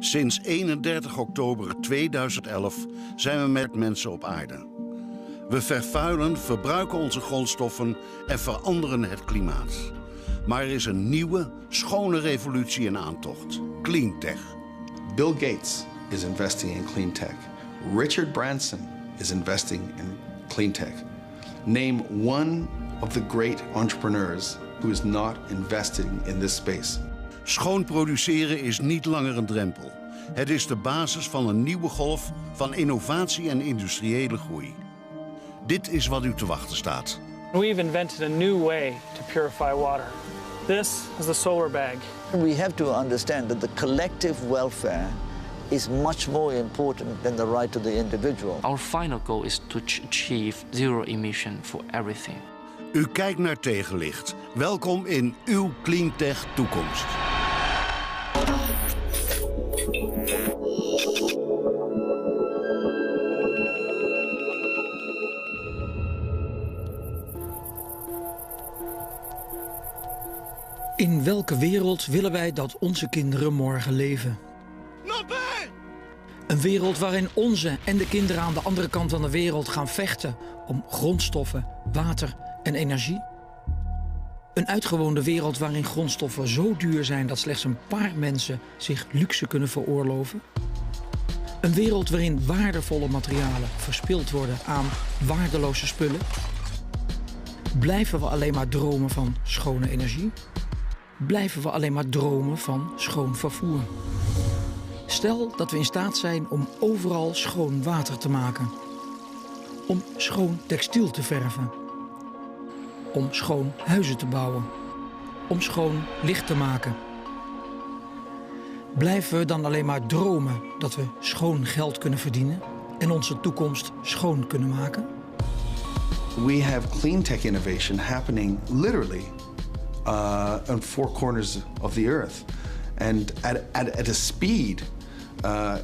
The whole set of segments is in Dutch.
Sinds 31 oktober 2011 zijn we met mensen op aarde. We vervuilen, verbruiken onze grondstoffen en veranderen het klimaat. Maar er is een nieuwe, schone revolutie in aantocht. Clean Tech. Bill Gates is investing in clean tech. Richard Branson is investing in clean tech. Name one of the great entrepreneurs who is not investing in this space. Schoon produceren is niet langer een drempel. Het is de basis van een nieuwe golf van innovatie en industriële groei. Dit is wat u te wachten staat. We've invented a new way to purify water. This is the solar bag. We have to understand that the collective welfare is much more important than the right of the individual. Our final goal is to achieve zero emission for everything. U kijkt naar Tegenlicht. Welkom in uw Clean Tech toekomst. In welke wereld willen wij dat onze kinderen morgen leven? Een wereld waarin onze en de kinderen aan de andere kant van de wereld gaan vechten om grondstoffen, water en energie? Een uitgewoonde wereld waarin grondstoffen zo duur zijn dat slechts een paar mensen zich luxe kunnen veroorloven? Een wereld waarin waardevolle materialen verspild worden aan waardeloze spullen? Blijven we alleen maar dromen van schone energie? Blijven we alleen maar dromen van schoon vervoer? Stel dat we in staat zijn om overal schoon water te maken. Om schoon textiel te verven. Om schoon huizen te bouwen. Om schoon licht te maken. Blijven we dan alleen maar dromen dat we schoon geld kunnen verdienen en onze toekomst schoon kunnen maken? We have clean tech innovation happening literally on four corners of the earth, and at a speed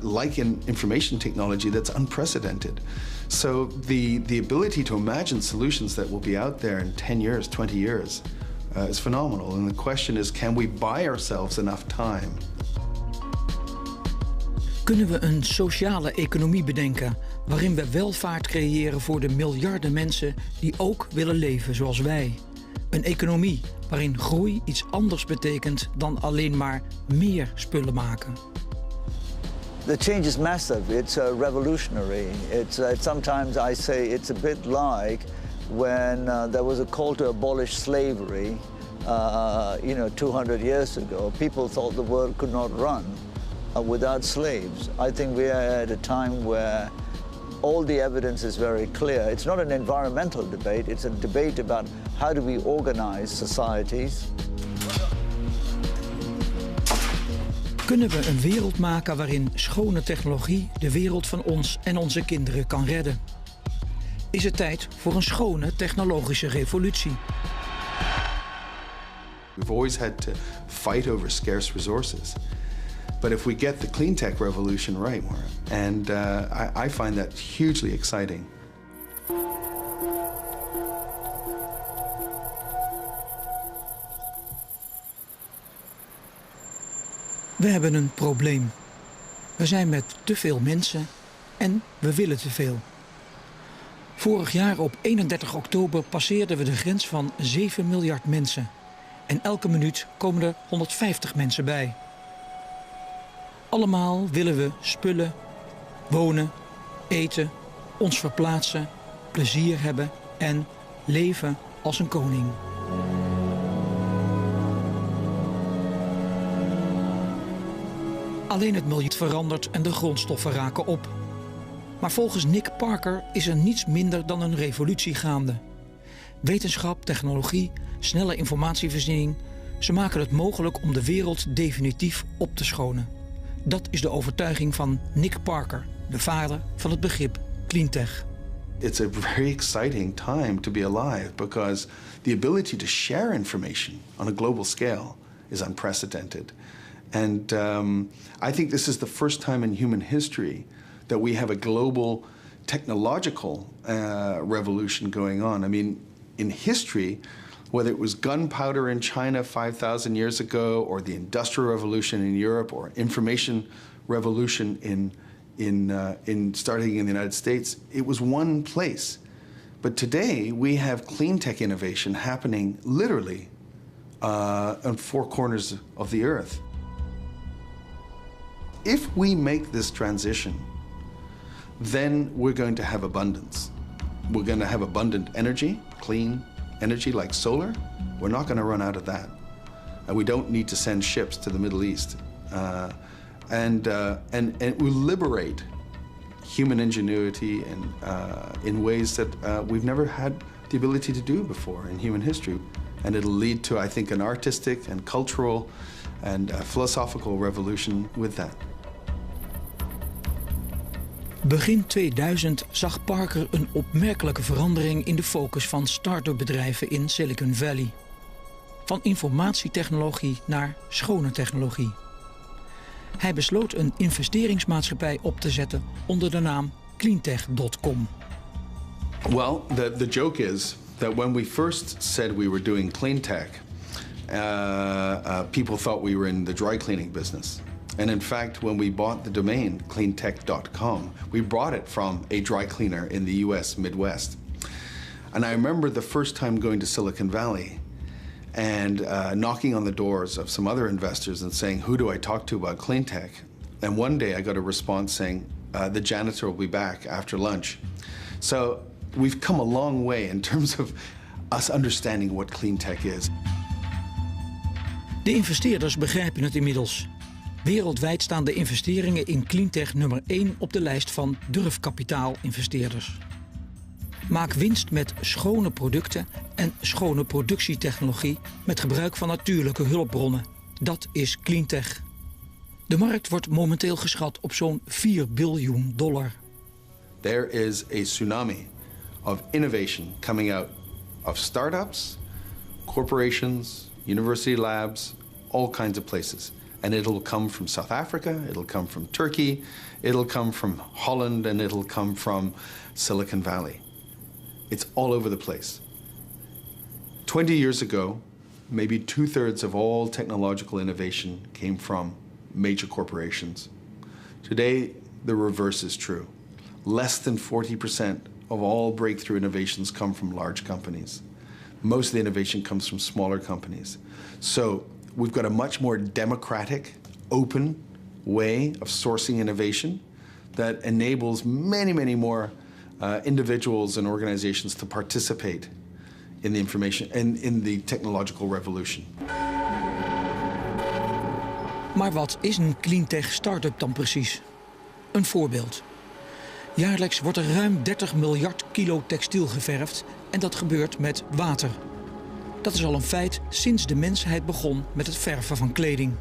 like in information technology that's unprecedented. So the ability to imagine solutions that will be out there in 10 years, 20 years is phenomenal. And the question is, can we buy ourselves enough time? Kunnen we een sociale economie bedenken waarin we welvaart creëren voor de miljarden mensen die ook willen leven zoals wij? Een economie waarin groei iets anders betekent dan alleen maar meer spullen maken. The change is massive. It's revolutionary. It's sometimes I say it's a bit like when there was a call to abolish slavery. 200 years ago, people thought the world could not run without slaves. I think we are at a time where all the evidence is very clear. It's not an environmental debate. It's a debate about how do we organize societies. Kunnen we een wereld maken waarin schone technologie de wereld van ons en onze kinderen kan redden? Is het tijd voor een schone technologische revolutie? We've always had to fight over scarce resources. But if we get the clean tech revolution right, and I find that hugely exciting. We hebben een probleem. We zijn met te veel mensen en we willen te veel. Vorig jaar op 31 oktober passeerden we de grens van 7 miljard mensen. En elke minuut komen er 150 mensen bij. Allemaal willen we spullen, wonen, eten, ons verplaatsen, plezier hebben en leven als een koning. Alleen het milieu verandert en de grondstoffen raken op. Maar volgens Nick Parker is er niets minder dan een revolutie gaande. Wetenschap, technologie, snelle informatievoorziening, ze maken het mogelijk om de wereld definitief op te schonen. Dat is de overtuiging van Nick Parker, de vader van het begrip Clean Tech. It's a very exciting time to be alive because the ability to share information on a global scale is unprecedented. And I think this is the first time in human history that we have a global technological revolution going on. I mean, in history, whether it was gunpowder in China 5,000 years ago, or the Industrial Revolution in Europe, or information revolution in starting in the United States, it was one place. But today we have clean tech innovation happening literally on four corners of the earth. If we make this transition, then we're going to have abundance. We're going to have abundant energy, clean energy like solar. We're not going to run out of that. And we don't need to send ships to the Middle East. And it will liberate human ingenuity in ways that we've never had the ability to do before in human history. And it'll lead to, I think, an artistic and cultural and philosophical revolution with that. Begin 2000 zag Parker een opmerkelijke verandering in de focus van start-up bedrijven in Silicon Valley. Van informatietechnologie naar schone technologie. Hij besloot een investeringsmaatschappij op te zetten onder de naam cleantech.com. Well, the joke is that when we first said we were doing clean tech, people thought we were in the dry cleaning business. And in fact, when we bought the domain cleantech.com, we bought it from a dry cleaner in the US Midwest. And I remember the first time going to Silicon Valley and knocking on the doors of some other investors and saying, who do I talk to about clean tech? And one day I got a response saying, the janitor will be back after lunch. So we've come a long way in terms of us understanding what clean tech is. De investeerders begrijpen het inmiddels. Wereldwijd staan de investeringen in cleantech nummer 1 op de lijst van durfkapitaal-investeerders. Maak winst met schone producten en schone productietechnologie met gebruik van natuurlijke hulpbronnen. Dat is cleantech. De markt wordt momenteel geschat op zo'n $4 biljoen. There is a tsunami of innovation coming out of startups, corporations, university labs, all kinds of places. And it'll come from South Africa, it'll come from Turkey, it'll come from Holland, and it'll come from Silicon Valley. It's all over the place. 20 years ago, maybe 2/3 of all technological innovation came from major corporations. Today, the reverse is true. Less than 40% of all breakthrough innovations come from large companies. Most of the innovation comes from smaller companies. So we've got a much more democratic, open way of sourcing innovation that enables many, many more individuals and organizations to participate in the information and in the technological revolution. Maar wat is een cleantech start-up dan precies? Een voorbeeld. Jaarlijks wordt er ruim 30 miljard kilo textiel geverfd en dat gebeurt met water. Dat is al een feit sinds de mensheid begon met het verven van kleding.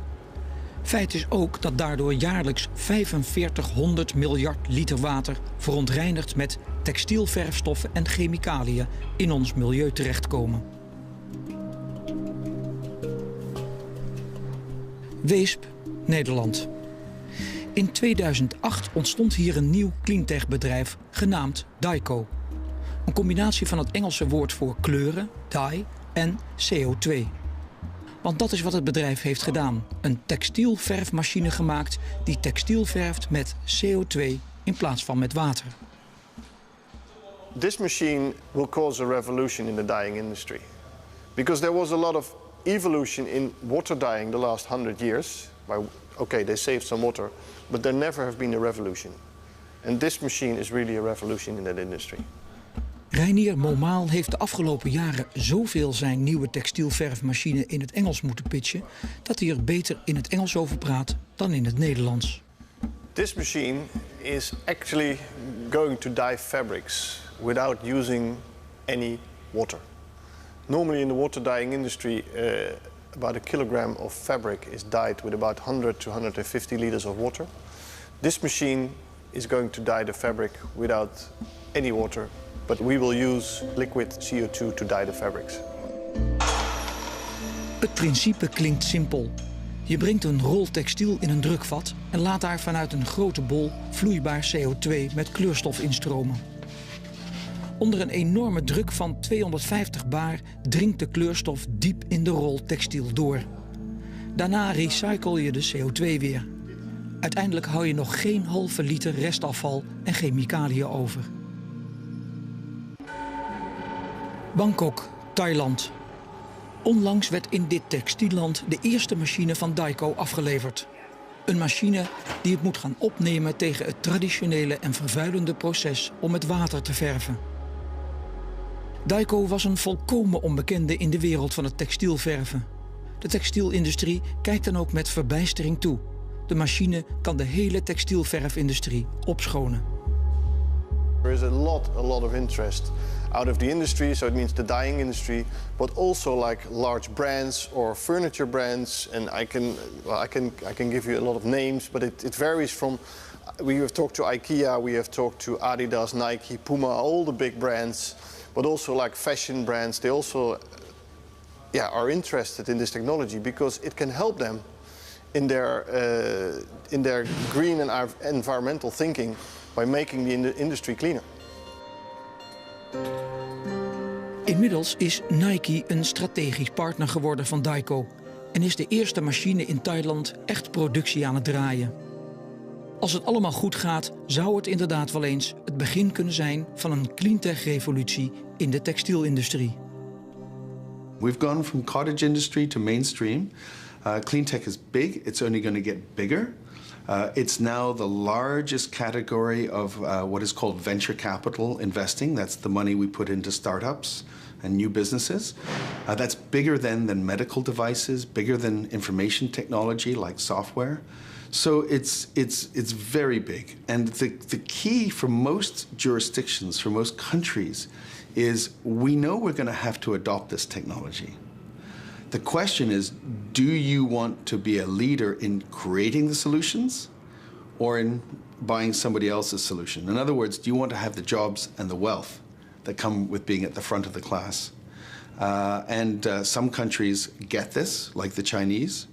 Feit is ook dat daardoor jaarlijks 4500 miljard liter water verontreinigd met textielverfstoffen en chemicaliën in ons milieu terechtkomen. Weesp, Nederland. In 2008 ontstond hier een nieuw cleantech bedrijf genaamd Dyco. Een combinatie van het Engelse woord voor kleuren, dye, en CO2. Want dat is wat het bedrijf heeft gedaan. Een textielverfmachine gemaakt die textiel verft met CO2 in plaats van met water. This machine will cause a revolution in the dyeing industry. Because there was a lot of evolution in water dyeing the last 100 years. Okay, they saved some water, but there never have been a revolution. And this machine is really a revolution in that industry. Reinier Momaal heeft de afgelopen jaren zoveel zijn nieuwe textielverfmachine in het Engels moeten pitchen dat hij er beter in het Engels over praat dan in het Nederlands. This machine is actually going to dye fabrics without using any water. Normally in the water dyeing industry, about a kilogram of fabric is dyed with about 100 to 150 liters of water. This machine is going to dye the fabric without any water, but we will use liquid CO2 to dye the fabrics. Het principe klinkt simpel. Je brengt een rol textiel in een drukvat en laat daar vanuit een grote bol vloeibaar CO2 met kleurstof instromen. Onder een enorme druk van 250 bar dringt de kleurstof diep in de rol textiel door. Daarna recycle je de CO2 weer. Uiteindelijk hou je nog geen halve liter restafval en chemicaliën over. Bangkok, Thailand. Onlangs werd in dit textielland de eerste machine van Daico afgeleverd. Een machine die het moet gaan opnemen tegen het traditionele en vervuilende proces om met water te verven. Daico was een volkomen onbekende in de wereld van het textielverven. De textielindustrie kijkt dan ook met verbijstering toe. De machine kan de hele textielverfindustrie opschonen. There is a lot of interest out of the industry, so it means the dyeing industry, but also like large brands or furniture brands. And I can give you a lot of names, but it varies from. We have talked to IKEA, we have talked to Adidas, Nike, Puma, all the big brands, but also like fashion brands. They also, are interested in this technology because it can help them in their green and environmental thinking by making the industry cleaner. Inmiddels is Nike een strategisch partner geworden van Daico en is de eerste machine in Thailand echt productie aan het draaien. Als het allemaal goed gaat, zou het inderdaad wel eens het begin kunnen zijn van een cleantech-revolutie in de textielindustrie. We've gone from cottage industry to mainstream. Clean tech is big. It's only going to get bigger. It's now the largest category of what is called venture capital investing. That's the money we put into startups and new businesses. That's bigger than medical devices, bigger than information technology like software. So it's very big. And the key for most jurisdictions, for most countries, is we know we're going to have to adopt this technology. The question is, do you want to be a leader in creating the solutions or in buying somebody else's solution? In other words, do you want to have the jobs and the wealth that come with being at the front of the class? Some countries get this, like the Chinese,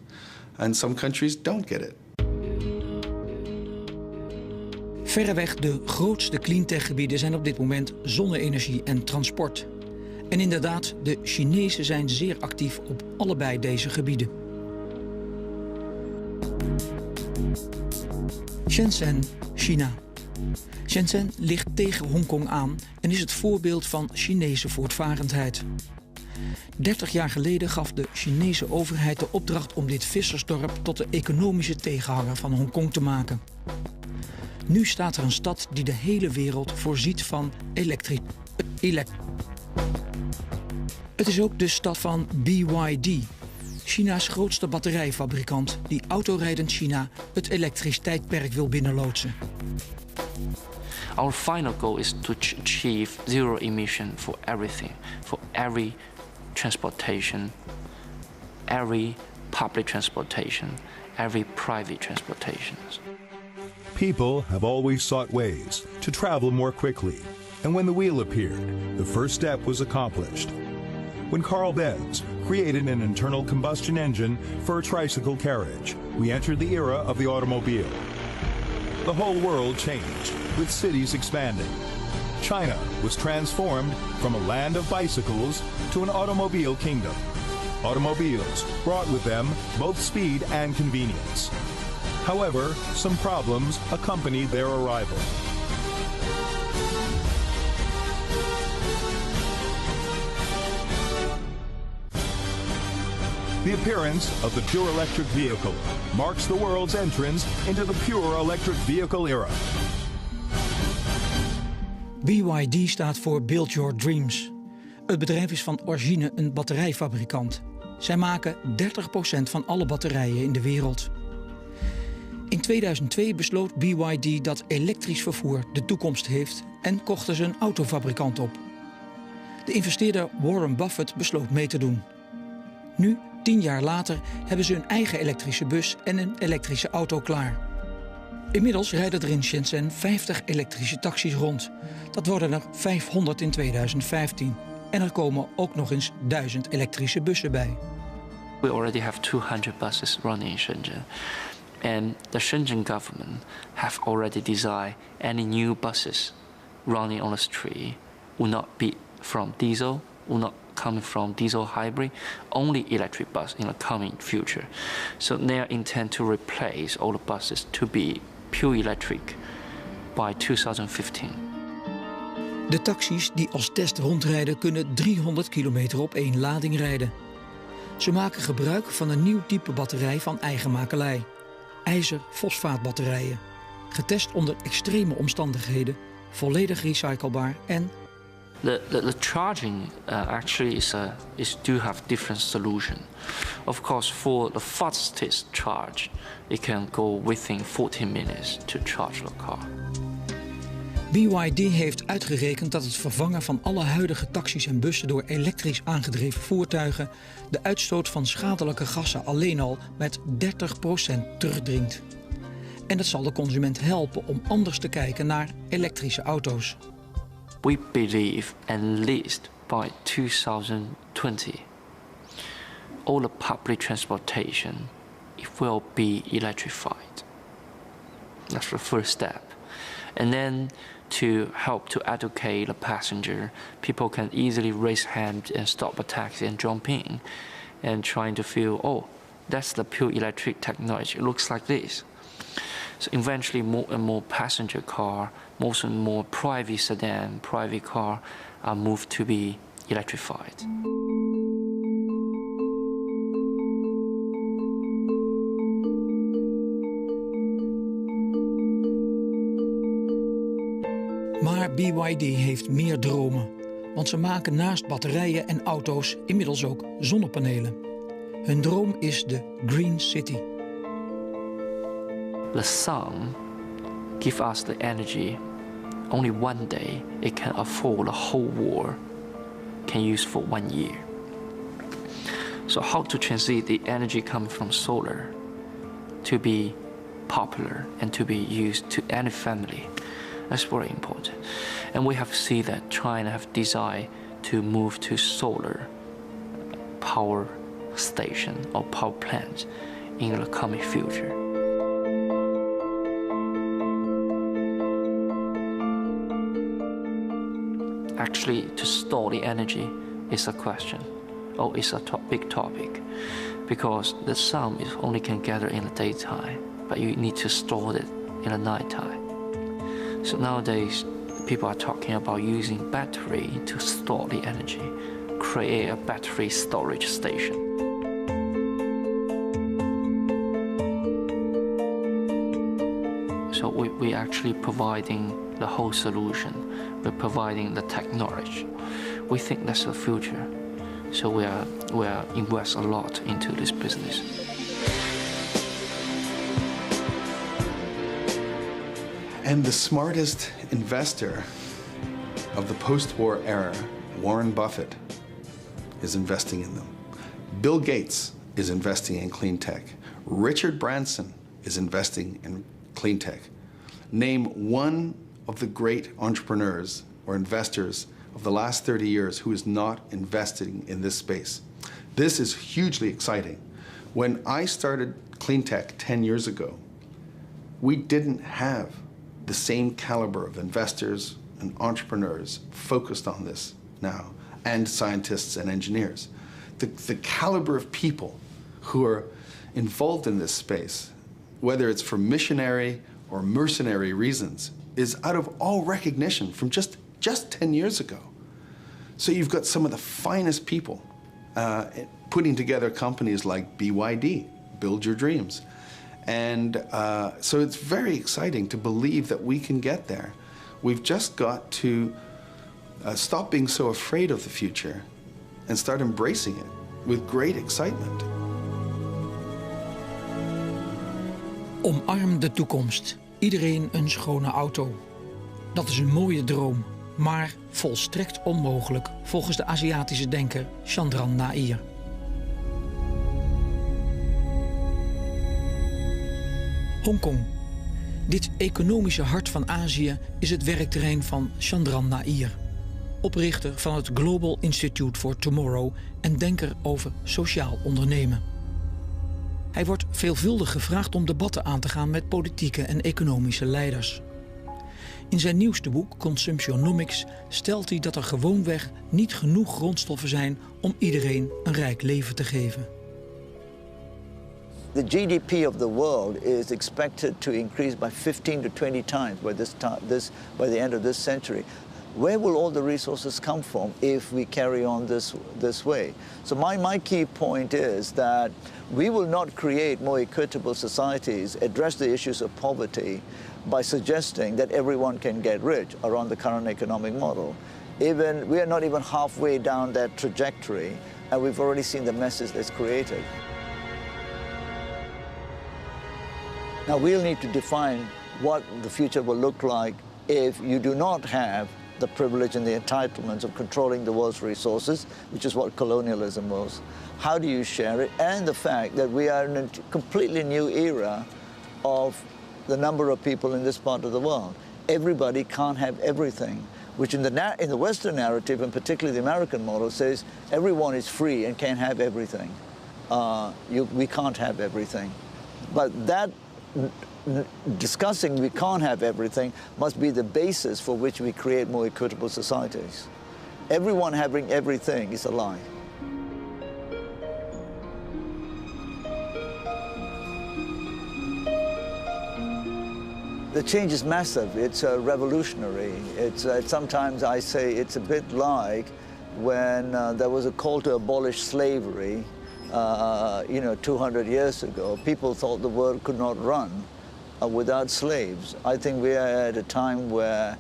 and some countries don't get it. Verreweg de grootste cleantech-gebieden zijn op dit moment zonne-energie en transport. En inderdaad, de Chinezen zijn zeer actief op allebei deze gebieden. Shenzhen, China. Shenzhen ligt tegen Hongkong aan en is het voorbeeld van Chinese voortvarendheid. 30 jaar geleden gaf de Chinese overheid de opdracht om dit vissersdorp tot de economische tegenhanger van Hongkong te maken. Nu staat er een stad die de hele wereld voorziet van Het is ook de stad van BYD, China's grootste batterijfabrikant die autorijdend China het elektrisch tijdperk wil binnenloodsen. Our final goal is to achieve zero emission for everything, for every transportation, every public transportation, every private transportation. People have always sought ways to travel more quickly, and when the wheel appeared, the first step was accomplished. When Carl Benz created an internal combustion engine for a tricycle carriage, we entered the era of the automobile. The whole world changed, with cities expanding. China was transformed from a land of bicycles to an automobile kingdom. Automobiles brought with them both speed and convenience. However, some problems accompanied their arrival. The appearance of the pure electric vehicle marks the world's entrance into the pure electric vehicle era. BYD staat voor Build Your Dreams. Het bedrijf is van origine een batterijfabrikant. Zij maken 30% van alle batterijen in de wereld. In 2002 besloot BYD dat elektrisch vervoer de toekomst heeft en kochten ze een autofabrikant op. De investeerder Warren Buffett besloot mee te doen. Nu, 10 jaar later, hebben ze hun eigen elektrische bus en een elektrische auto klaar. Inmiddels rijden er in Shenzhen 50 elektrische taxis rond. Dat worden er 500 in 2015. En er komen ook nog eens 1000 elektrische bussen bij. We already have 200 buses running in Shenzhen. And the Shenzhen government have already designed any new buses running on the street will not be from diesel, will not coming from diesel hybrid, only electric bus in the coming future. So they intend to replace all the buses to be pure electric by 2015. De taxis die als test rondrijden kunnen 300 kilometer op één lading rijden. Ze maken gebruik van een nieuw type batterij van eigen makelij. IJzer-fosfaatbatterijen. Getest onder extreme omstandigheden, volledig recyclebaar en... The charging actually is do have different solution. Of course, for the fastest charge, it can go within 14 minutes to charge the car. BYD heeft uitgerekend dat het vervangen van alle huidige taxis en bussen door elektrisch aangedreven voertuigen de uitstoot van schadelijke gassen alleen al met 30% terugdringt. En dat zal de consument helpen om anders te kijken naar elektrische auto's. We believe at least by 2020, all the public transportation will be electrified. That's the first step. And then to help to educate the passenger, people can easily raise hand and stop a taxi and jump in and trying to feel, oh, that's the pure electric technology. It looks like this. So eventually more and more passenger car, more and more private sedan, private car are moved to be electrified. Maar BYD heeft meer dromen. Want ze maken naast batterijen en auto's inmiddels ook zonnepanelen. Hun droom is de Green City. The sun gives us the energy. Only one day it can afford the whole world can use for 1 year. So how to transit the energy coming from solar to be popular and to be used to any family? That's very important. And we have seen that China have decided to move to solar power station or power plants in the coming future. Actually, to store the energy is a question, or is a big topic, because the sun is only can gather in the daytime, but you need to store it in the nighttime. So nowadays, people are talking about using battery to store the energy, create a battery storage station. So we actually providing the whole solution. We're providing the technology. We think that's the future. So we are invest a lot into this business. And the smartest investor of the post-war era, Warren Buffett, is investing in them. Bill Gates is investing in clean tech. Richard Branson is investing in clean tech. Name one of the great entrepreneurs or investors of the last 30 years who is not investing in this space. This is hugely exciting. When I started clean tech 10 years ago, we didn't have the same caliber of investors and entrepreneurs focused on this now, and scientists and engineers. The caliber of people who are involved in this space, whether it's for missionary or mercenary reasons, is out of all recognition from just 10 years ago. So you've got some of the finest people putting together companies like BYD, Build Your Dreams. And so it's very exciting to believe that we can get there. We've just got to stop being so afraid of the future and start embracing it with great excitement. Omarm de toekomst. Iedereen een schone auto. Dat is een mooie droom, maar volstrekt onmogelijk volgens de Aziatische denker Chandran Nair. Hongkong. Dit economische hart van Azië is het werkterrein van Chandran Nair, oprichter van het Global Institute for Tomorrow en denker over sociaal ondernemen. Hij wordt veelvuldig gevraagd om debatten aan te gaan met politieke en economische leiders. In zijn nieuwste boek, Consumptionomics, stelt hij dat er gewoonweg niet genoeg grondstoffen zijn om iedereen een rijk leven te geven. The GDP of the world is expected to increase by 15 to 20 times by the end of this century. Where will all the resources come from if we carry on this way? So my key point is that we will not create more equitable societies, address the issues of poverty by suggesting that everyone can get rich around the current economic model. We are not even halfway down that trajectory, and we've already seen the messes that's created. Now we'll need to define what the future will look like if you do not have the privilege and the entitlements of controlling the world's resources, which is what colonialism was. How do you share it? And the fact that we are in a completely new era of the number of people in this part of the world. Everybody can't have everything, which in the Western narrative, and particularly the American model, says everyone is free and can have everything. We can't have everything. But that discussing we can't have everything must be the basis for which we create more equitable societies. Everyone having everything is a lie. The change is massive. It's revolutionary. Sometimes I say it's a bit like when there was a call to abolish slavery 200 years ago. People thought the world could not run without slaves. I think we are at a time where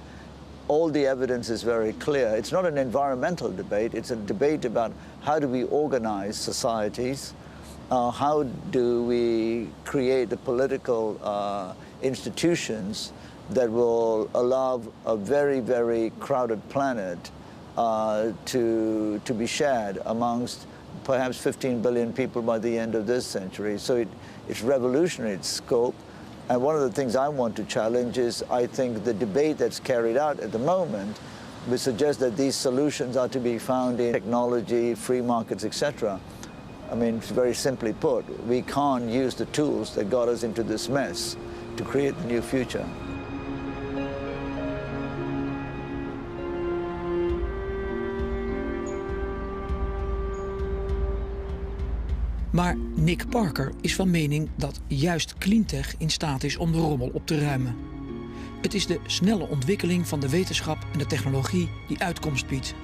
all the evidence is very clear. It's not an environmental debate. It's a debate about how do we organize societies, how do we create the political institutions that will allow a very, very crowded planet to be shared amongst perhaps 15 billion people by the end of this century. So it's revolutionary in scope. And one of the things I want to challenge is, I think the debate that's carried out at the moment would suggest that these solutions are to be found in technology, free markets, etc. I mean, very simply put, we can't use the tools that got us into this mess to create the new future. Maar Nick Parker is van mening dat juist cleantech in staat is om de rommel op te ruimen. Het is de snelle ontwikkeling van de wetenschap en de technologie die uitkomst biedt.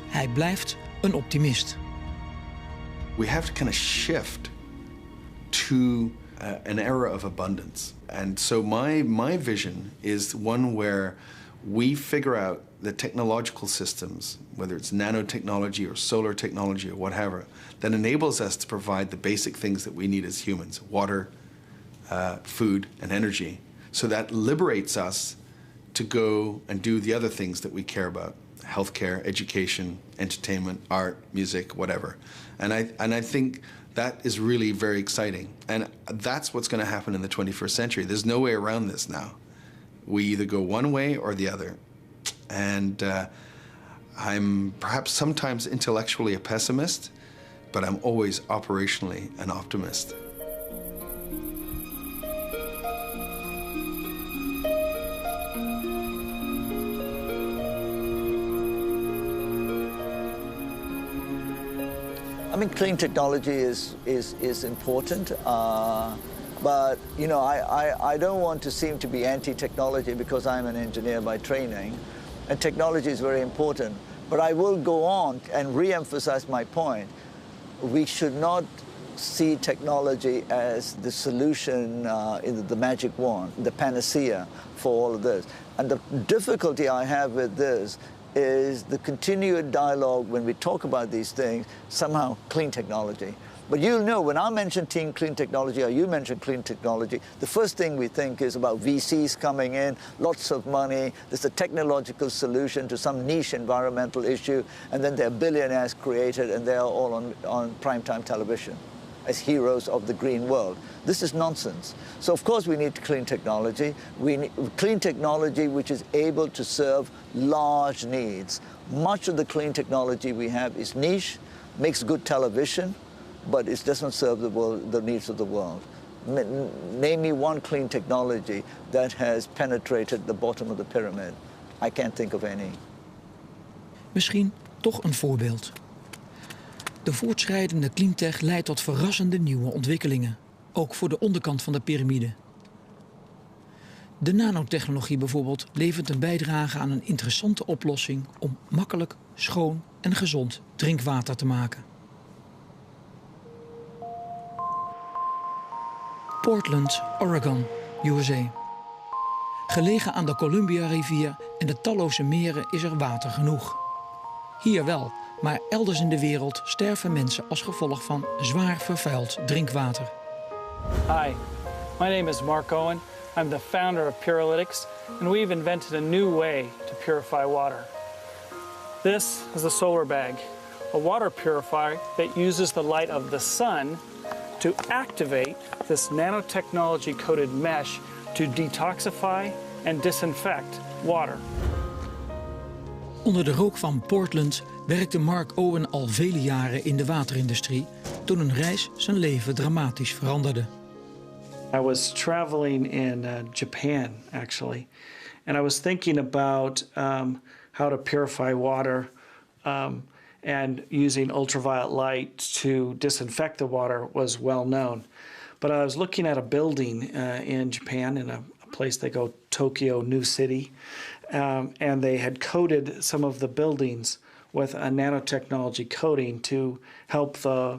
Hij blijft een optimist. We have to kind of shift to an era of abundance. And so my vision is one where we figure out the technological systems, whether it's nanotechnology or solar technology or whatever, that enables us to provide the basic things that we need as humans, water, food, and energy. So that liberates us to go and do the other things that we care about: healthcare, education, entertainment, art, music, whatever. And I think that is really very exciting. And that's what's going to happen in the 21st century. There's no way around this now. We either go one way or the other. And I'm perhaps sometimes intellectually a pessimist, but I'm always operationally an optimist. I mean, clean technology is important, but you know, I don't want to seem to be anti-technology because I'm an engineer by training, and technology is very important. But I will go on and re-emphasize my point. We should not see technology as the solution, the magic wand, the panacea for all of this. And the difficulty I have with this is the continued dialogue when we talk about these things, somehow clean technology. But you'll know, when I mention clean technology, or you mention clean technology, the first thing we think is about VCs coming in, lots of money, there's a technological solution to some niche environmental issue, and then there are billionaires created, and they are all on primetime television as heroes of the green world. This is nonsense. So of course we need clean technology. We need clean technology which is able to serve large needs. Much of the clean technology we have is niche, makes good television, but it doesn't serve the needs of the world. Name me one clean technology that has penetrated the bottom of the pyramid. I can't think of any. Misschien toch een voorbeeld. De voortschrijdende cleantech leidt tot verrassende nieuwe ontwikkelingen. Ook voor de onderkant van de piramide. De nanotechnologie bijvoorbeeld levert een bijdrage aan een interessante oplossing om makkelijk, schoon en gezond drinkwater te maken. Portland, Oregon, USA. Gelegen aan de Columbia-rivier en de talloze meren is er water genoeg. Hier wel, maar elders in de wereld sterven mensen als gevolg van zwaar vervuild drinkwater. Hi, my name is Mark Owen. I'm the founder of Puralytics, and we've invented a new way to purify water. This is the solar bag, a water purifier that uses the light of the sun to activate this nanotechnology-coated mesh to detoxify and disinfect water. Onder de rook van Portland werkte Mark Owen al vele jaren in de waterindustrie toen een reis zijn leven dramatisch veranderde. I was traveling in Japan, actually, and I was thinking about how to purify water and using ultraviolet light to disinfect the water was well known. But I was looking at a building in Japan, in a place they go Tokyo, New City, and they had coated some of the buildings with a nanotechnology coating to help the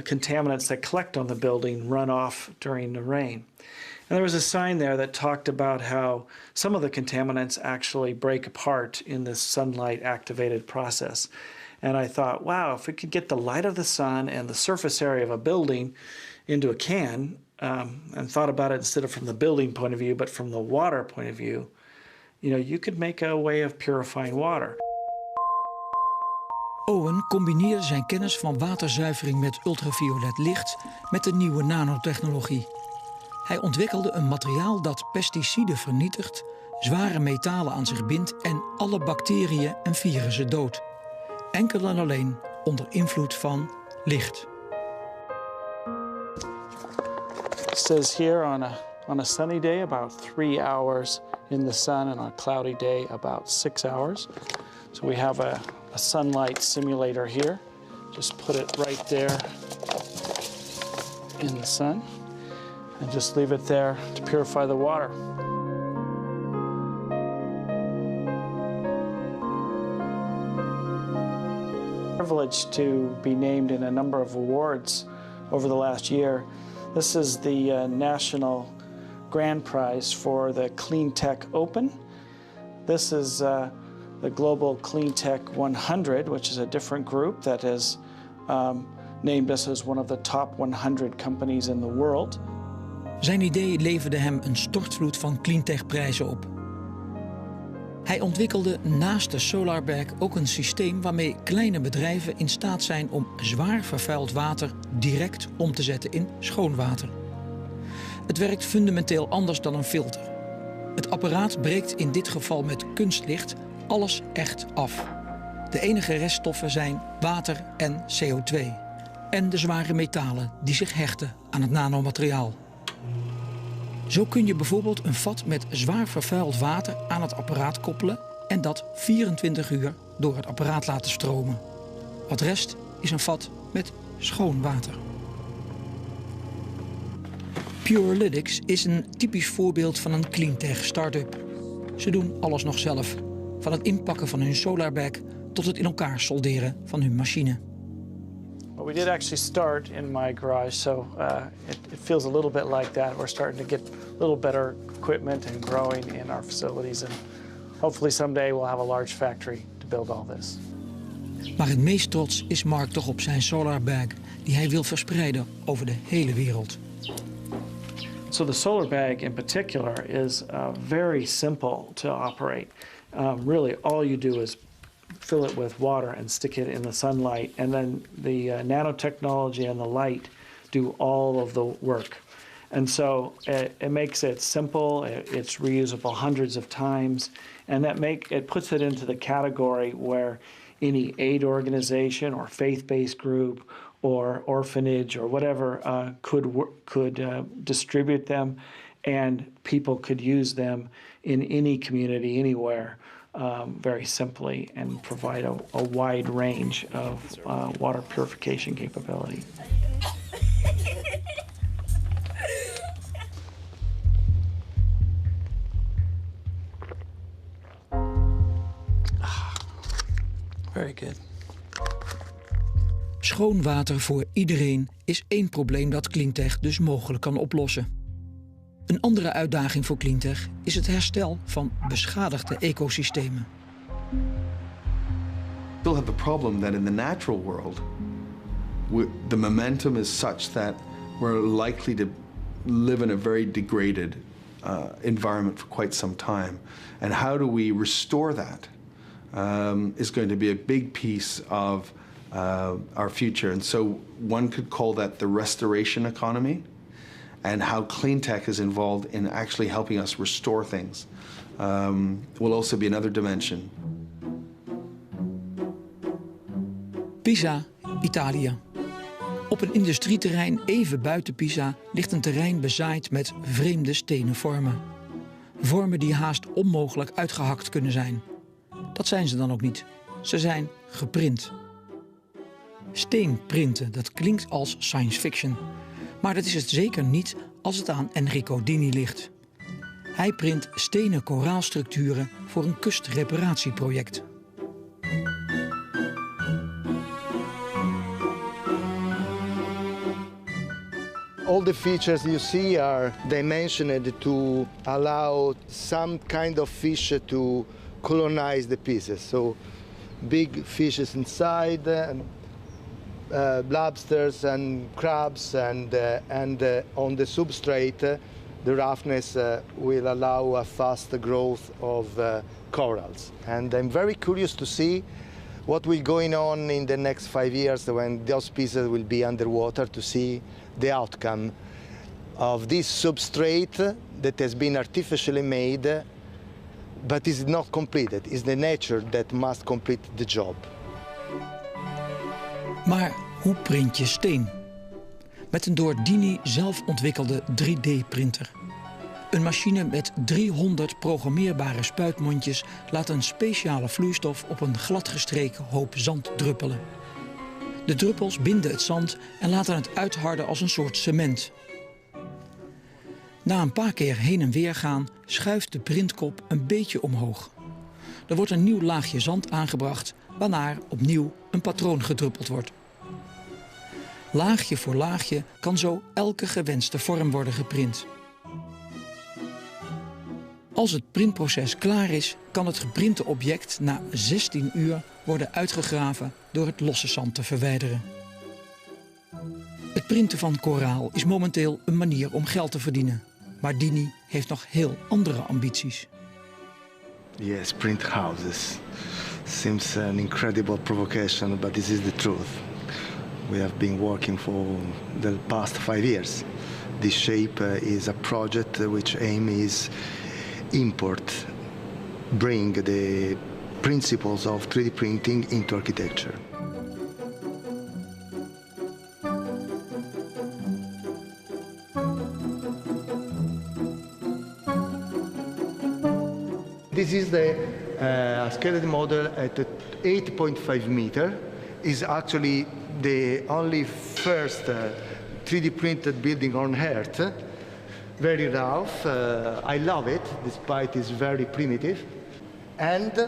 contaminants that collect on the building run off during the rain. And there was a sign there that talked about how some of the contaminants actually break apart in this sunlight-activated process. And I thought, wow, if we could get the light of the sun and the surface area of a building into a can, and thought about it instead of from the building point of view, but from the water point of view, you could make a way of purifying water. Owen combineerde zijn kennis van waterzuivering met ultraviolet licht met de nieuwe nanotechnologie. Hij ontwikkelde een materiaal dat pesticiden vernietigt, zware metalen aan zich bindt en alle bacteriën en virussen doodt. Enkel en alleen onder invloed van licht. It says here on a sunny day about 3 hours in the sun, and on a cloudy day about 6 hours. So we have a sunlight simulator here. Just put it right there in the sun and just leave it there to purify the water. Privileged to be named in a number of awards over the last year. This is the National Grand Prize for the Clean Tech Open. This is the Global Clean Tech 100, which is a different group that has named us as one of the top 100 companies in the world. Zijn idee leverde hem een stortvloed van cleantech prijzen op. Hij ontwikkelde naast de SolarBag ook een systeem waarmee kleine bedrijven in staat zijn om zwaar vervuild water direct om te zetten in schoon water. Het werkt fundamenteel anders dan een filter. Het apparaat breekt in dit geval met kunstlicht alles echt af. De enige reststoffen zijn water en CO2. En de zware metalen die zich hechten aan het nanomateriaal. Zo kun je bijvoorbeeld een vat met zwaar vervuild water aan het apparaat koppelen en dat 24 uur door het apparaat laten stromen. Wat rest is een vat met schoon water. Puralytics is een typisch voorbeeld van een cleantech start-up. Ze doen alles nog zelf. Van het inpakken van hun SolarBag tot het in elkaar solderen van hun machine. Well, we did actually start in my garage, so it feels a little bit like that. We're starting to get a little better equipment and growing in our facilities, and hopefully someday we'll have a large factory to build all this. Maar het meest trots is Mark toch op zijn SolarBag, die hij wil verspreiden over de hele wereld. So the SolarBag in particular is very simple to operate. Really, all you do is fill it with water and stick it in the sunlight, and then the nanotechnology and the light do all of the work. And so it makes it simple, it's reusable hundreds of times, and it puts it into the category where any aid organization or faith-based group or orphanage or whatever could distribute them, and people could use them in any community, anywhere, very simply, and provide a wide range of water purification capability. Very good. Schoon water voor iedereen is één probleem dat Cleantech dus mogelijk kan oplossen. Een andere uitdaging voor Cleantech is het herstel van beschadigde ecosystemen. We still have the problem that in the natural world, the momentum is such that we're likely to live in a very degraded environment for quite some time. And how do we restore that is going to be a big piece of our future. And so one could call that the restoration economy, and how Cleantech is involved in actually helping us restore things will also be another dimension. Pisa, Italië. Op een industrieterrein even buiten Pisa ligt een terrein bezaaid met vreemde stenen vormen. Vormen die haast onmogelijk uitgehakt kunnen zijn. Dat zijn ze dan ook niet. Ze zijn geprint. Steenprinten, dat klinkt als science fiction. Maar dat is het zeker niet als het aan Enrico Dini ligt. Hij print stenen koraalstructuren voor een kustreparatieproject. All the features you see are dimensioned to allow some kind of fish to colonize the pieces. So big fishes inside, lobsters and crabs, and on the substrate, the roughness will allow a fast growth of corals. And I'm very curious to see what will going on in the next 5 years when those pieces will be underwater, to see the outcome of this substrate that has been artificially made but is not completed. It's the nature that must complete the job. Maar hoe print je steen? Met een door Dini zelf ontwikkelde 3D-printer. Een machine met 300 programmeerbare spuitmondjes laat een speciale vloeistof op een gladgestreken hoop zand druppelen. De druppels binden het zand en laten het uitharden als een soort cement. Na een paar keer heen en weer gaan schuift de printkop een beetje omhoog. Er wordt een nieuw laagje zand aangebracht, waarna opnieuw een patroon gedruppeld wordt. Laagje voor laagje kan zo elke gewenste vorm worden geprint. Als het printproces klaar is, kan het geprinte object na 16 uur worden uitgegraven door het losse zand te verwijderen. Het printen van koraal is momenteel een manier om geld te verdienen. Maar Dini heeft nog heel andere ambities. Yes, print houses. Seems an incredible provocation, but this is the truth. We have been working for the past 5 years. This shape is a project which aim is bring the principles of 3D printing into architecture. This is the scaled model at 8.5 meter. Is actually the only first 3D printed building on Earth. Very rough. I love it, despite it's very primitive. And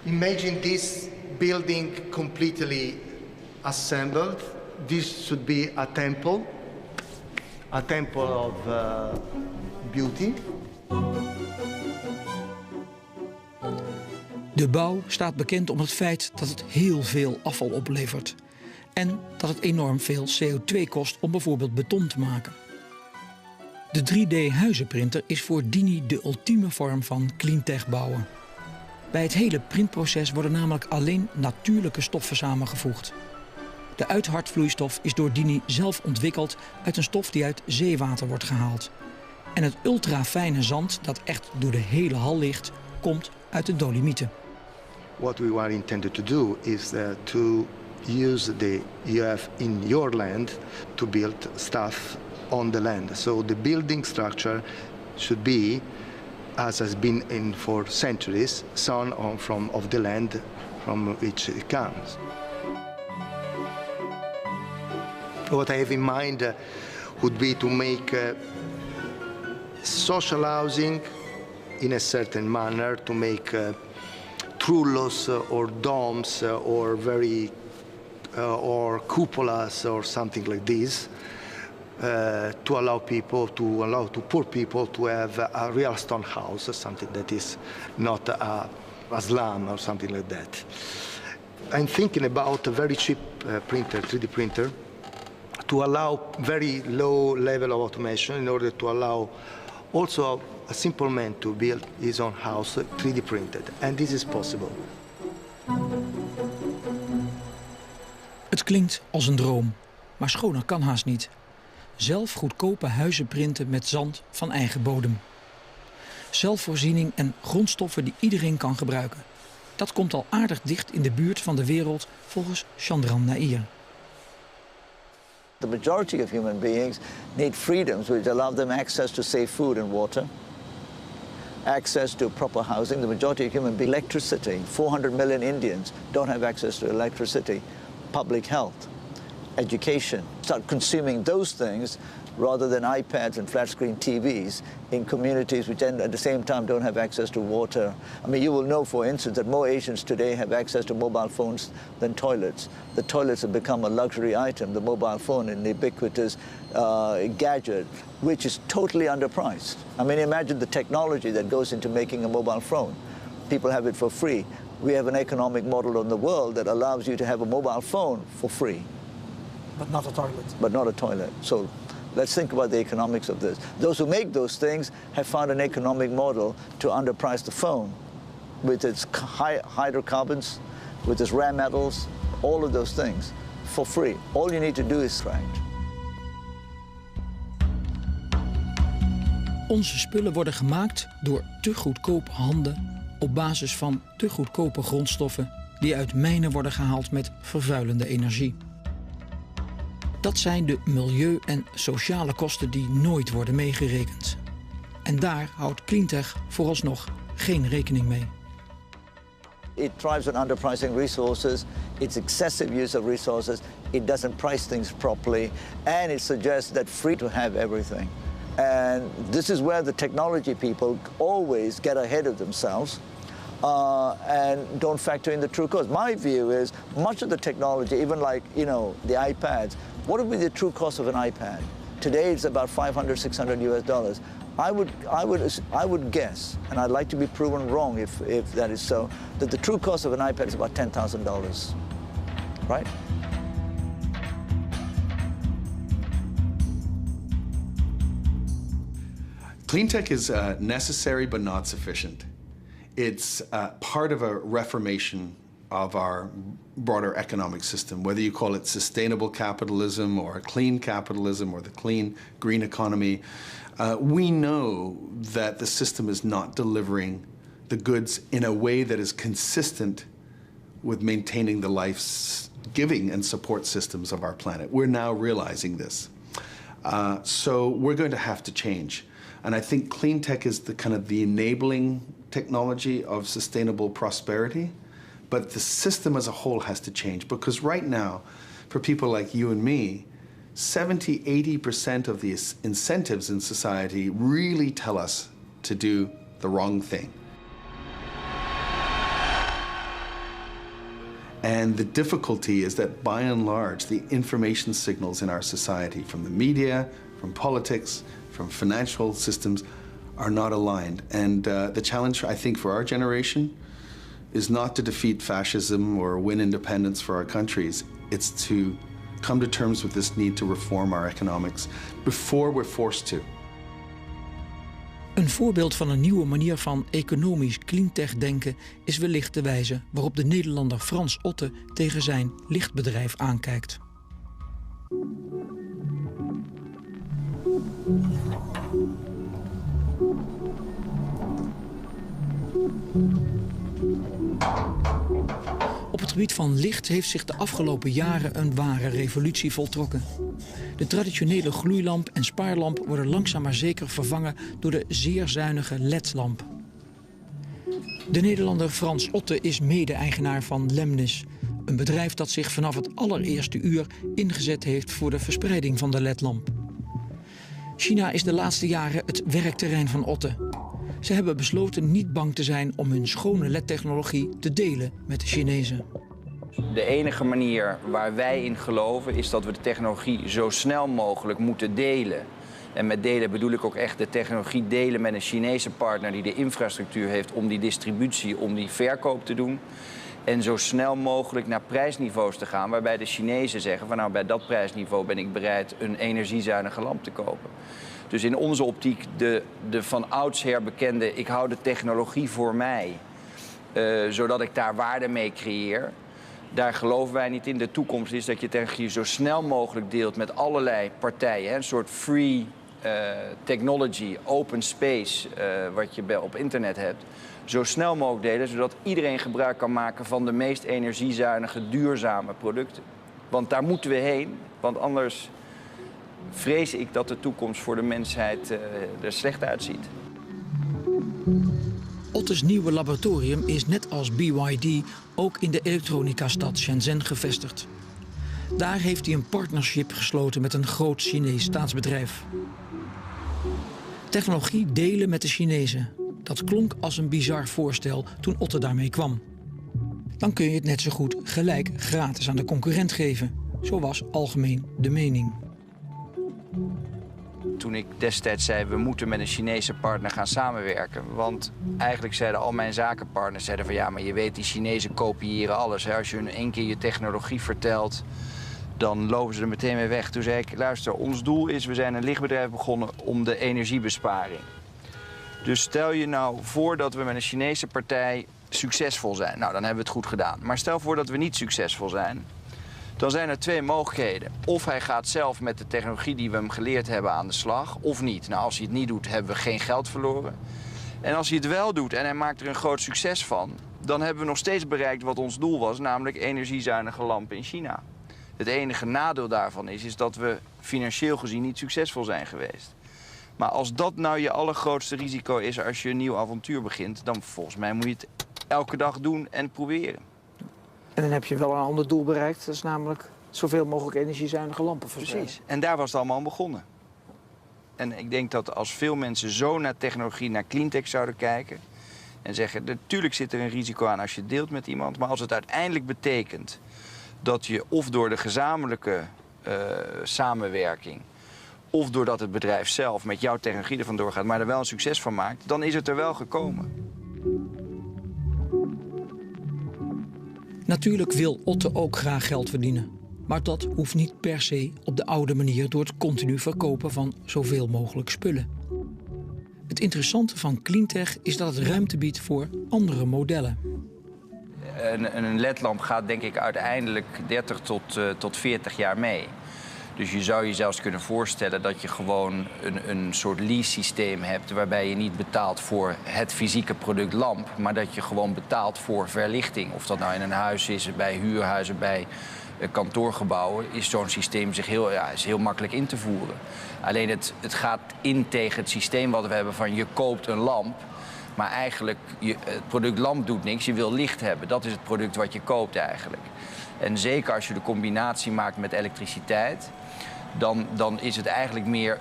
imagine this building completely assembled. This should be a temple of beauty. De bouw staat bekend om het feit dat het heel veel afval oplevert. En dat het enorm veel CO2 kost om bijvoorbeeld beton te maken. De 3D-huizenprinter is voor Dini de ultieme vorm van cleantech bouwen. Bij het hele printproces worden namelijk alleen natuurlijke stoffen samengevoegd. De uithardvloeistof is door Dini zelf ontwikkeld uit een stof die uit zeewater wordt gehaald. En het ultrafijne zand, dat echt door de hele hal ligt, komt uit de Dolomieten. What we were intended to do is to you have in your land to build stuff on the land. So the building structure should be, as has been in for centuries, son of the land from which it comes. What I have in mind would be to make social housing in a certain manner, to make trullos or domes or or cupolas or something like this, to allow poor people to have a real stone house, something that is not a slum or something like that. I'm thinking about a very cheap printer, 3D printer, to allow very low level of automation in order to allow also a simple man to build his own house 3D printed. And this is possible. Het klinkt als een droom, maar schoner kan haast niet. Zelf goedkope huizen printen met zand van eigen bodem. Zelfvoorziening en grondstoffen die iedereen kan gebruiken. Dat komt al aardig dicht in de buurt van de wereld volgens Chandran Nair. The majority of human beings need freedoms which allow them access to safe food and water, access to proper housing. The majority of human beings, electricity. 400 million Indians don't have access to electricity. Public health, education. Start consuming those things rather than iPads and flat-screen TVs in communities which at the same time don't have access to water. I mean, you will know, for instance, that more Asians today have access to mobile phones than toilets. The toilets have become a luxury item, the mobile phone, an ubiquitous gadget, which is totally underpriced. I mean, imagine the technology that goes into making a mobile phone. People have it for free. We have an economic model in the world that allows you to have a mobile phone for free. But not a toilet. But not a toilet. So let's think about the economics of this. Those who make those things have found an economic model to underprice the phone with its hydrocarbons, with its rare metals, all of those things for free. All you need to do is grind. Onze spullen worden gemaakt door te goedkope handen op basis van te goedkope grondstoffen die uit mijnen worden gehaald met vervuilende energie. Dat zijn de milieu- en sociale kosten die nooit worden meegerekend. En daar houdt Cleantech vooralsnog geen rekening mee. It thrives on underpricing resources, its excessive use of resources, it doesn't price things properly, and it suggests that free to have everything. And this is where the technology people always get ahead of themselves and don't factor in the true cost. My view is much of the technology, even like, the iPads, what would be the true cost of an iPad? Today it's about $500, $600 US. I would guess, and I'd like to be proven wrong if that is so, that the true cost of an iPad is about $10,000, right? Clean tech is necessary but not sufficient. It's part of a reformation of our broader economic system, whether you call it sustainable capitalism or clean capitalism or the clean green economy. We know that the system is not delivering the goods in a way that is consistent with maintaining the life-giving and support systems of our planet. We're now realizing this. So we're going to have to change. And I think clean tech is the enabling technology of sustainable prosperity. But the system as a whole has to change, because right now, for people like you and me, 70–80% of the incentives in society really tell us to do the wrong thing. And the difficulty is that, by and large, the information signals in our society, from the media, from politics, from financial systems, are not aligned. And the challenge, I think, for our generation is not to defeat fascism or win independence for our countries. It's to come to terms with this need to reform our economics before we're forced to. Een voorbeeld van een nieuwe manier van economisch cleantech denken is wellicht de wijze waarop de Nederlander Frans Otte tegen zijn lichtbedrijf aankijkt. Op het gebied van licht heeft zich de afgelopen jaren een ware revolutie voltrokken. De traditionele gloeilamp en spaarlamp worden langzaam maar zeker vervangen door de zeer zuinige LED-lamp. De Nederlander Frans Otte is mede-eigenaar van Lemnis, een bedrijf dat zich vanaf het allereerste uur ingezet heeft voor de verspreiding van de LED-lamp. China is de laatste jaren het werkterrein van Otte. Ze hebben besloten niet bang te zijn om hun schone LED-technologie te delen met de Chinezen. De enige manier waar wij in geloven is dat we de technologie zo snel mogelijk moeten delen. En met delen bedoel ik ook echt de technologie delen met een Chinese partner die de infrastructuur heeft om die distributie, om die verkoop te doen. En zo snel mogelijk naar prijsniveaus te gaan waarbij de Chinezen zeggen van nou bij dat prijsniveau ben ik bereid een energiezuinige lamp te kopen. Dus in onze optiek de van oudsher bekende ik hou de technologie voor mij, zodat ik daar waarde mee creëer. Daar geloven wij niet in. De toekomst is dat je technologie zo snel mogelijk deelt met allerlei partijen. Hè? Een soort free technology, open space, wat je op internet hebt. Zo snel mogelijk delen, zodat iedereen gebruik kan maken van de meest energiezuinige, duurzame producten. Want daar moeten we heen, want anders vrees ik dat de toekomst voor de mensheid er slecht uitziet. Otte's nieuwe laboratorium is net als BYD ook in de elektronica-stad Shenzhen gevestigd. Daar heeft hij een partnership gesloten met een groot Chinees staatsbedrijf. Technologie delen met de Chinezen. Dat klonk als een bizar voorstel toen Otte daarmee kwam. Dan kun je het net zo goed gelijk gratis aan de concurrent geven. Zo was algemeen de mening. Toen ik destijds zei, we moeten met een Chinese partner gaan samenwerken. Want eigenlijk zeiden al mijn zakenpartners van ja, maar je weet, die Chinezen kopiëren alles. Hè? Als je hun 1 keer je technologie vertelt, dan lopen ze er meteen mee weg. Toen zei ik, luister, ons doel is, we zijn een lichtbedrijf begonnen om de energiebesparing. Dus stel je nou voor dat we met een Chinese partij succesvol zijn. Nou, dan hebben we het goed gedaan. Maar stel voor dat we niet succesvol zijn. Dan zijn er 2 mogelijkheden. Of hij gaat zelf met de technologie die we hem geleerd hebben aan de slag, of niet. Nou, als hij het niet doet, hebben we geen geld verloren. En als hij het wel doet en hij maakt er een groot succes van, dan hebben we nog steeds bereikt wat ons doel was, namelijk energiezuinige lampen in China. Het enige nadeel daarvan is dat we financieel gezien niet succesvol zijn geweest. Maar als dat nou je allergrootste risico is als je een nieuw avontuur begint, dan volgens mij moet je het elke dag doen en proberen. En dan heb je wel een ander doel bereikt, dat is namelijk zoveel mogelijk energiezuinige lampen verspreiden. Precies, en daar was het allemaal aan begonnen. En ik denk dat als veel mensen zo naar technologie, naar cleantech zouden kijken en zeggen, natuurlijk zit er een risico aan als je deelt met iemand, maar als het uiteindelijk betekent dat je of door de gezamenlijke samenwerking of doordat het bedrijf zelf met jouw technologie ervan doorgaat, maar er wel een succes van maakt, dan is het er wel gekomen. Natuurlijk wil Otte ook graag geld verdienen. Maar dat hoeft niet per se op de oude manier door het continu verkopen van zoveel mogelijk spullen. Het interessante van cleantech is dat het ruimte biedt voor andere modellen. Een LED-lamp gaat denk ik uiteindelijk 30 tot 40 jaar mee. Dus je zou je zelfs kunnen voorstellen dat je gewoon een soort lease-systeem hebt waarbij je niet betaalt voor het fysieke product lamp, maar dat je gewoon betaalt voor verlichting. Of dat nou in een huis is, bij huurhuizen, bij kantoorgebouwen, is zo'n systeem is heel makkelijk in te voeren. Alleen het gaat in tegen het systeem wat we hebben van je koopt een lamp, maar eigenlijk het product lamp doet niks, je wil licht hebben. Dat is het product wat je koopt eigenlijk. En zeker als je de combinatie maakt met elektriciteit, dan is het eigenlijk meer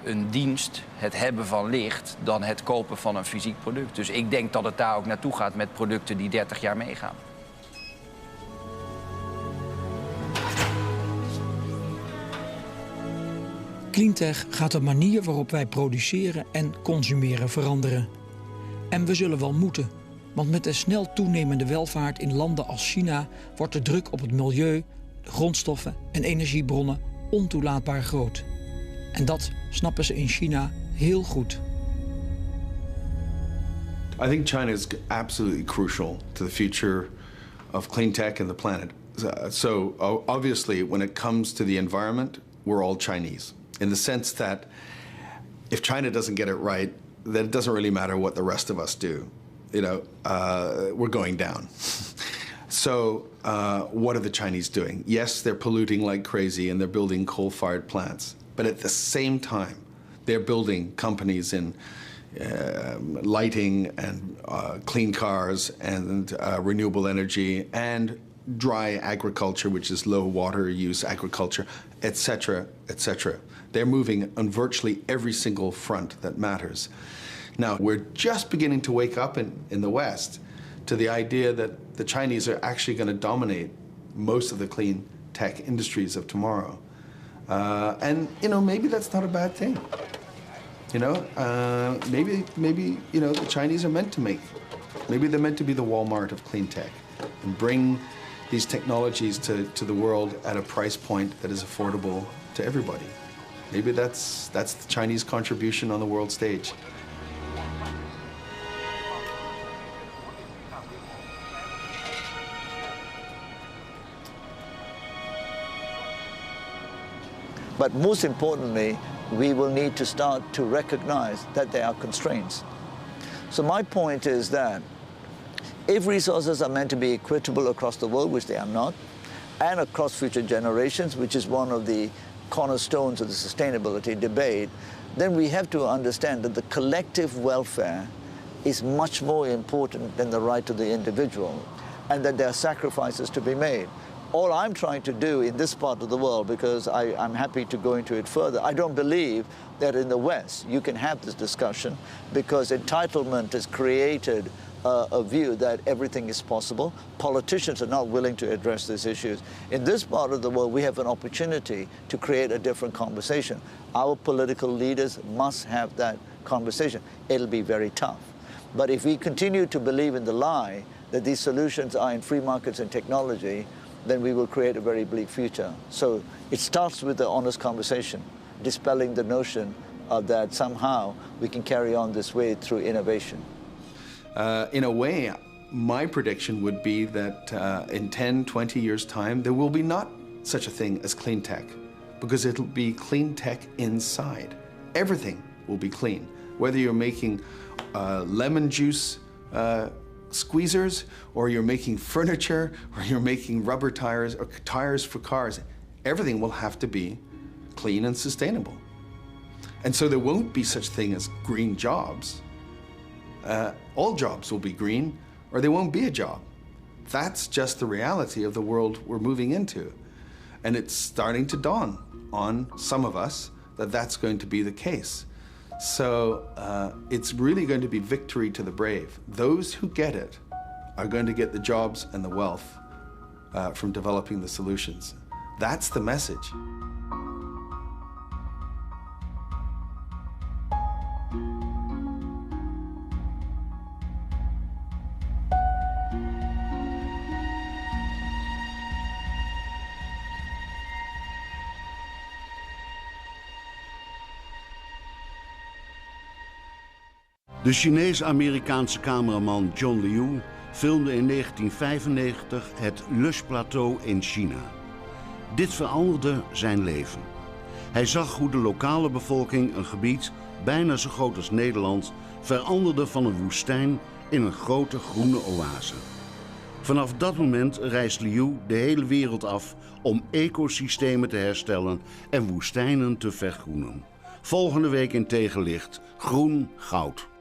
een dienst, het hebben van licht, dan het kopen van een fysiek product. Dus ik denk dat het daar ook naartoe gaat met producten die 30 jaar meegaan. Cleantech gaat de manier waarop wij produceren en consumeren veranderen. En we zullen wel moeten, want met de snel toenemende welvaart in landen als China wordt de druk op het milieu, de grondstoffen en energiebronnen ontoelaatbaar groot. En dat snappen ze in China heel goed. I think China is absolutely crucial to the future of clean tech and the planet. So obviously, when it comes to the environment, we're all Chinese. In the sense that if China doesn't get it right, then it doesn't really matter what the rest of us do. You know, we're going down. So what are the Chinese doing? Yes, they're polluting like crazy and they're building coal-fired plants. But at the same time, they're building companies in lighting and clean cars and renewable energy and dry agriculture, which is low water use agriculture, etc., etc. They're moving on virtually every single front that matters. Now, we're just beginning to wake up in the West to the idea that the Chinese are actually going to dominate most of the clean tech industries of tomorrow. And, you know, maybe that's not a bad thing. You know, maybe, you know, the Chinese are meant to make, maybe they're meant to be the Walmart of clean tech and bring these technologies to the world at a price point that is affordable to everybody. Maybe that's the Chinese contribution on the world stage. But most importantly, we will need to start to recognize that there are constraints. So my point is that if resources are meant to be equitable across the world, which they are not, and across future generations, which is one of the cornerstones of the sustainability debate, then we have to understand that the collective welfare is much more important than the right of the individual, and that there are sacrifices to be made. All I'm trying to do in this part of the world, because I'm happy to go into it further, I don't believe that in the West you can have this discussion because entitlement has created a view that everything is possible. Politicians are not willing to address these issues. In this part of the world, we have an opportunity to create a different conversation. Our political leaders must have that conversation. It'll be very tough. But if we continue to believe in the lie that these solutions are in free markets and technology, then we will create a very bleak future. So it starts with the honest conversation, dispelling the notion that somehow we can carry on this way through innovation. In a way, my prediction would be that in 10, 20 years' time, there will be not such a thing as clean tech, because it'll be clean tech inside. Everything will be clean. Whether you're making lemon juice squeezers, or you're making furniture, or you're making rubber tires, or tires for cars, everything will have to be clean and sustainable. And so there won't be such thing as green jobs. All jobs will be green, or there won't be a job. That's just the reality of the world we're moving into. And it's starting to dawn on some of us that that's going to be the case. So it's really going to be victory to the brave. Those who get it are going to get the jobs and the wealth from developing the solutions. That's the message. De Chinees-Amerikaanse cameraman John Liu filmde in 1995 het Lush-plateau in China. Dit veranderde zijn leven. Hij zag hoe de lokale bevolking een gebied, bijna zo groot als Nederland, veranderde van een woestijn in een grote groene oase. Vanaf dat moment reist Liu de hele wereld af om ecosystemen te herstellen en woestijnen te vergroenen. Volgende week in Tegenlicht, groen goud.